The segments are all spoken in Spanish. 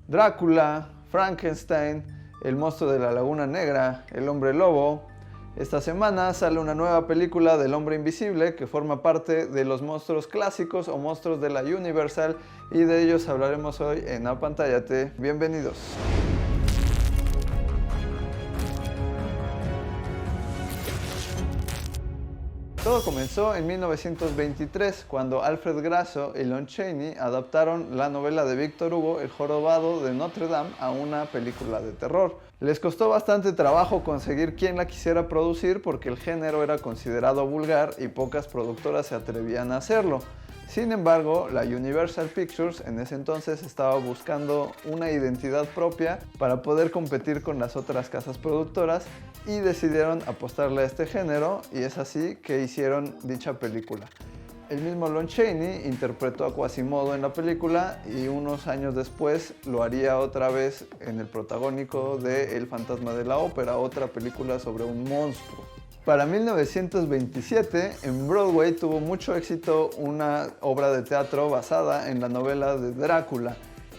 Drácula, Frankenstein, el monstruo de la Laguna Negra, el hombre lobo. Esta semana sale una nueva película del Hombre Invisible que forma parte de los monstruos clásicos o monstruos de la Universal, y de ellos hablaremos hoy en Apantállate. Bienvenidos. Todo comenzó en 1923, cuando Alfred Grasso y Lon Chaney adaptaron la novela de Victor Hugo, El jorobado de Notre Dame, a una película de terror. Les costó bastante trabajo conseguir quien la quisiera producir porque el género era considerado vulgar y pocas productoras se atrevían a hacerlo. Sin embargo, la Universal Pictures en ese entonces estaba buscando una identidad propia para poder competir con las otras casas productoras y decidieron apostarle a este género, y es así que hicieron dicha película. El mismo Lon Chaney interpretó a Quasimodo en la película y unos años después lo haría otra vez en el protagónico de El fantasma de la ópera, otra película sobre un monstruo. Para 1927, en Broadway tuvo mucho éxito una obra de teatro basada en la novela de Drácula.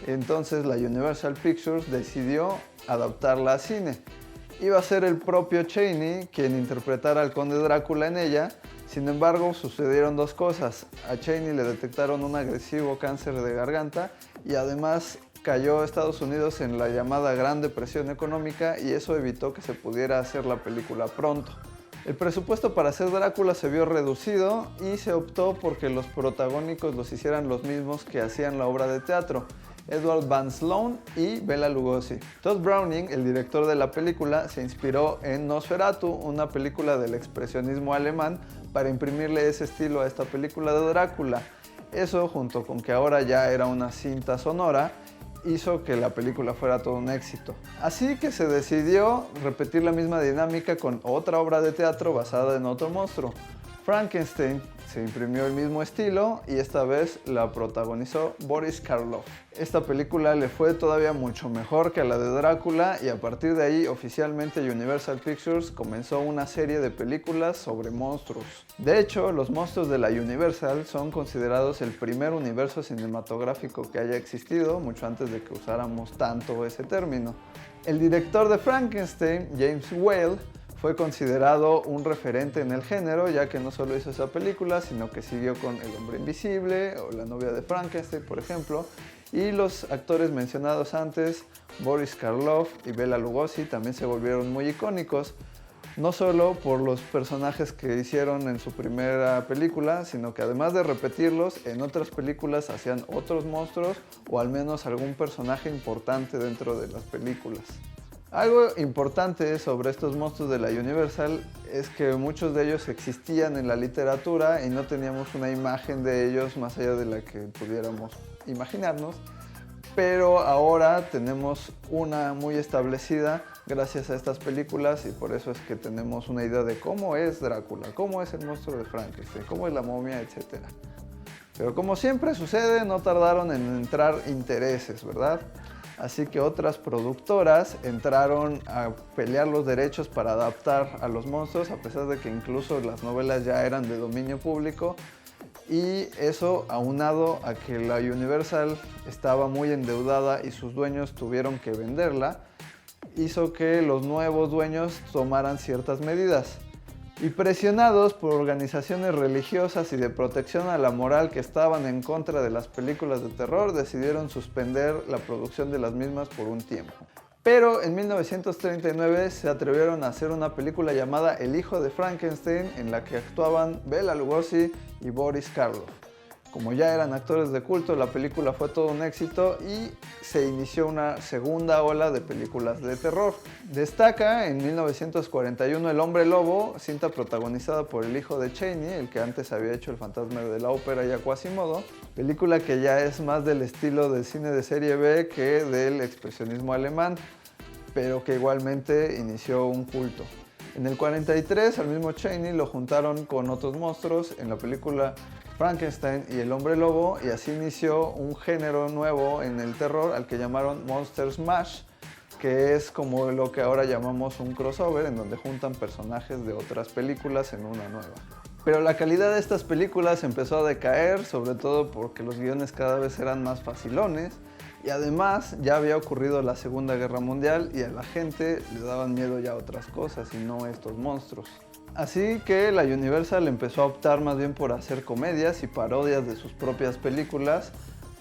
Entonces la Universal Pictures decidió adaptarla a cine. Iba a ser el propio Chaney quien interpretara al conde Drácula en ella. Sin embargo, sucedieron dos cosas. A Chaney le detectaron un agresivo cáncer de garganta y además cayó Estados Unidos en la llamada Gran Depresión Económica, y eso evitó que se pudiera hacer la película pronto. El presupuesto para hacer Drácula se vio reducido y se optó porque los protagónicos los hicieran los mismos que hacían la obra de teatro, Edward Van Sloan y Bela Lugosi. Todd Browning, el director de la película, se inspiró en Nosferatu, una película del expresionismo alemán, para imprimirle ese estilo a esta película de Drácula. Eso, junto con que ahora ya era una cinta sonora, hizo que la película fuera todo un éxito. Así que se decidió repetir la misma dinámica con otra obra de teatro basada en otro monstruo. Frankenstein. Se imprimió el mismo estilo y esta vez la protagonizó Boris Karloff. Esta película le fue todavía mucho mejor que a la de Drácula, y a partir de ahí oficialmente Universal Pictures comenzó una serie de películas sobre monstruos. De hecho, los monstruos de la Universal son considerados el primer universo cinematográfico que haya existido, mucho antes de que usáramos tanto ese término. El director de Frankenstein, James Whale, fue considerado un referente en el género, ya que no solo hizo esa película, sino que siguió con El hombre invisible o La novia de Frankenstein, por ejemplo. Y los actores mencionados antes, Boris Karloff y Bela Lugosi, también se volvieron muy icónicos, no solo por los personajes que hicieron en su primera película, sino que además de repetirlos, en otras películas hacían otros monstruos o al menos algún personaje importante dentro de las películas. Algo importante sobre estos monstruos de la Universal es que muchos de ellos existían en la literatura y no teníamos una imagen de ellos más allá de la que pudiéramos imaginarnos, pero ahora tenemos una muy establecida gracias a estas películas, y por eso es que tenemos una idea de cómo es Drácula, cómo es el monstruo de Frankenstein, cómo es la momia, etc. Pero como siempre sucede, no tardaron en entrar intereses, ¿verdad? Así que otras productoras entraron a pelear los derechos para adaptar a los monstruos, a pesar de que incluso las novelas ya eran de dominio público. Y eso, aunado a que la Universal estaba muy endeudada y sus dueños tuvieron que venderla, hizo que los nuevos dueños tomaran ciertas medidas. Y presionados por organizaciones religiosas y de protección a la moral que estaban en contra de las películas de terror, decidieron suspender la producción de las mismas por un tiempo. Pero en 1939 se atrevieron a hacer una película llamada El hijo de Frankenstein, en la que actuaban Bela Lugosi y Boris Karloff. Como ya eran actores de culto, la película fue todo un éxito y se inició una segunda ola de películas de terror. Destaca en 1941 El hombre lobo, cinta protagonizada por el hijo de Chaney, el que antes había hecho El fantasma de la ópera y a Quasimodo, película que ya es más del estilo del cine de serie B que del expresionismo alemán, pero que igualmente inició un culto. En el 43 al mismo Chaney lo juntaron con otros monstruos en la película Frankenstein y El hombre lobo, y así inició un género nuevo en el terror al que llamaron Monster Smash, que es como lo que ahora llamamos un crossover, en donde juntan personajes de otras películas en una nueva. Pero la calidad de estas películas empezó a decaer, sobre todo porque los guiones cada vez eran más facilones, Y además ya había ocurrido la Segunda Guerra Mundial y a la gente le daban miedo ya otras cosas y no estos monstruos. Así que la Universal empezó a optar más bien por hacer comedias y parodias de sus propias películas,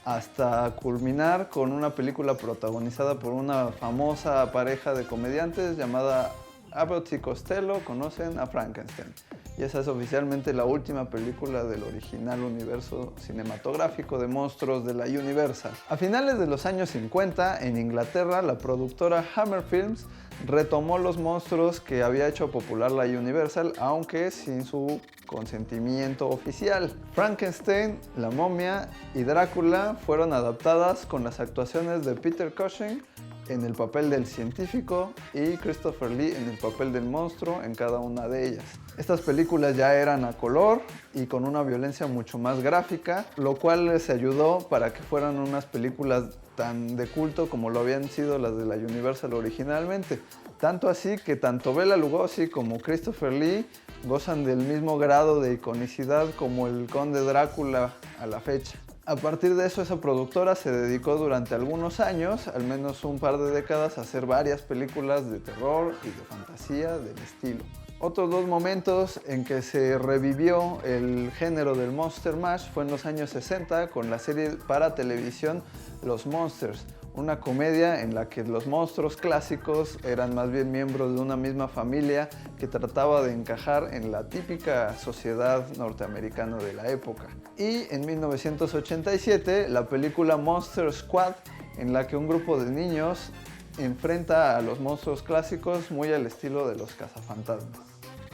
hasta culminar con una película protagonizada por una famosa pareja de comediantes llamada Abbott y Costello, conocen a Frankenstein. Y esa es oficialmente la última película del original universo cinematográfico de monstruos de la Universal. A finales de los años 50, en Inglaterra, la productora Hammer Films retomó los monstruos que había hecho popular la Universal, aunque sin su consentimiento oficial. Frankenstein, La Momia y Drácula fueron adaptadas con las actuaciones de Peter Cushing en el papel del científico y Christopher Lee en el papel del monstruo en cada una de ellas. Estas películas ya eran a color y con una violencia mucho más gráfica, lo cual les ayudó para que fueran unas películas tan de culto como lo habían sido las de la Universal originalmente. Tanto así que tanto Bela Lugosi como Christopher Lee gozan del mismo grado de iconicidad como el Conde Drácula a la fecha. A partir de eso, esa productora se dedicó durante algunos años, al menos un par de décadas, a hacer varias películas de terror y de fantasía del estilo. Otros dos momentos en que se revivió el género del Monster Mash fue en los años 60 con la serie para televisión Los Monsters, una comedia en la que los monstruos clásicos eran más bien miembros de una misma familia que trataba de encajar en la típica sociedad norteamericana de la época. Y en 1987, la película Monster Squad, en la que un grupo de niños enfrenta a los monstruos clásicos muy al estilo de los cazafantasmas.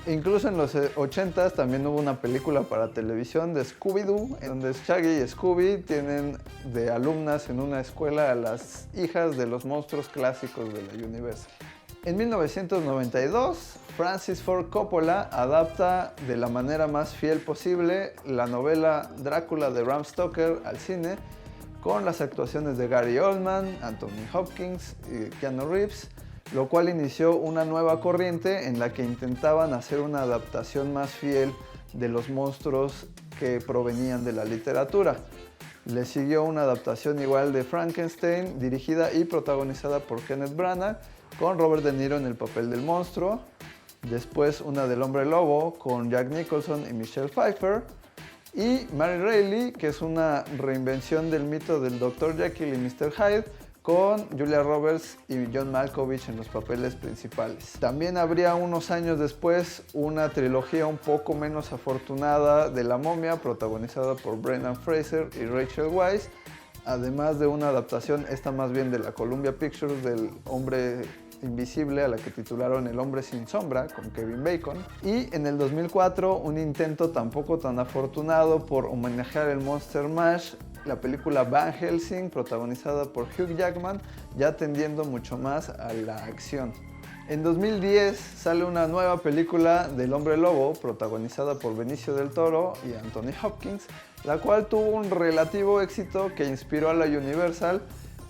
Incluso en los 80s también hubo una película para televisión de Scooby-Doo, en donde Shaggy y Scooby tienen de alumnas en una escuela a las hijas de los monstruos clásicos de la Universal. En 1992, Francis Ford Coppola adapta de la manera más fiel posible la novela Drácula de Bram Stoker al cine, con las actuaciones de Gary Oldman, Anthony Hopkins y Keanu Reeves, lo cual inició una nueva corriente en la que intentaban hacer una adaptación más fiel de los monstruos que provenían de la literatura. Le siguió una adaptación igual de Frankenstein, dirigida y protagonizada por Kenneth Branagh, con Robert De Niro en el papel del monstruo. Después una del Hombre Lobo, con Jack Nicholson y Michelle Pfeiffer. Y Mary Reilly, que es una reinvención del mito del Dr. Jekyll y Mr. Hyde, con Julia Roberts y John Malkovich en los papeles principales. También habría unos años después una trilogía un poco menos afortunada de La Momia, protagonizada por Brendan Fraser y Rachel Weisz, además de una adaptación, esta más bien de la Columbia Pictures, del Hombre Invisible, a la que titularon El Hombre Sin Sombra, con Kevin Bacon. Y en el 2004 un intento tampoco tan afortunado por homenajear el Monster Mash, la película Van Helsing, protagonizada por Hugh Jackman, ya tendiendo mucho más a la acción. En 2010 sale una nueva película del Hombre Lobo, protagonizada por Benicio del Toro y Anthony Hopkins, la cual tuvo un relativo éxito que inspiró a la Universal,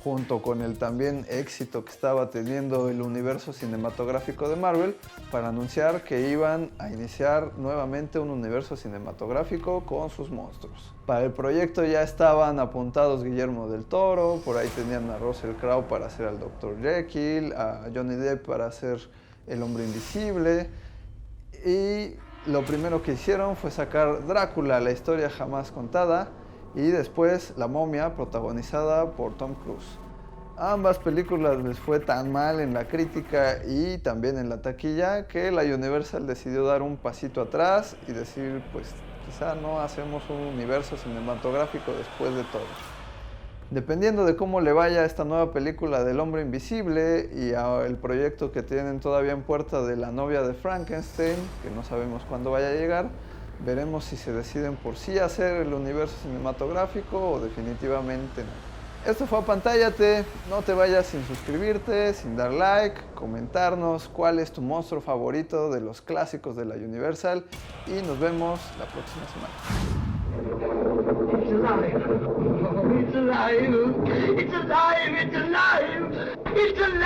junto con el también éxito que estaba teniendo el universo cinematográfico de Marvel, para anunciar que iban a iniciar nuevamente un universo cinematográfico con sus monstruos. Para el proyecto ya estaban apuntados Guillermo del Toro, por ahí tenían a Russell Crowe para hacer al Dr. Jekyll, a Johnny Depp para hacer el Hombre Invisible, y lo primero que hicieron fue sacar Drácula, la historia jamás contada, y después La Momia, protagonizada por Tom Cruise. A ambas películas les fue tan mal en la crítica y también en la taquilla que la Universal decidió dar un pasito atrás y decir, pues quizá no hacemos un universo cinematográfico después de todo. Dependiendo de cómo le vaya a esta nueva película del Hombre Invisible y el proyecto que tienen todavía en puerta de La novia de Frankenstein, que no sabemos cuándo vaya a llegar, veremos si se deciden por sí hacer el universo cinematográfico o definitivamente no. Esto fue Apantállate. No te vayas sin suscribirte, sin dar like, comentarnos cuál es tu monstruo favorito de los clásicos de la Universal y nos vemos la próxima semana. It's alive. It's alive. It's alive. It's alive. It's alive.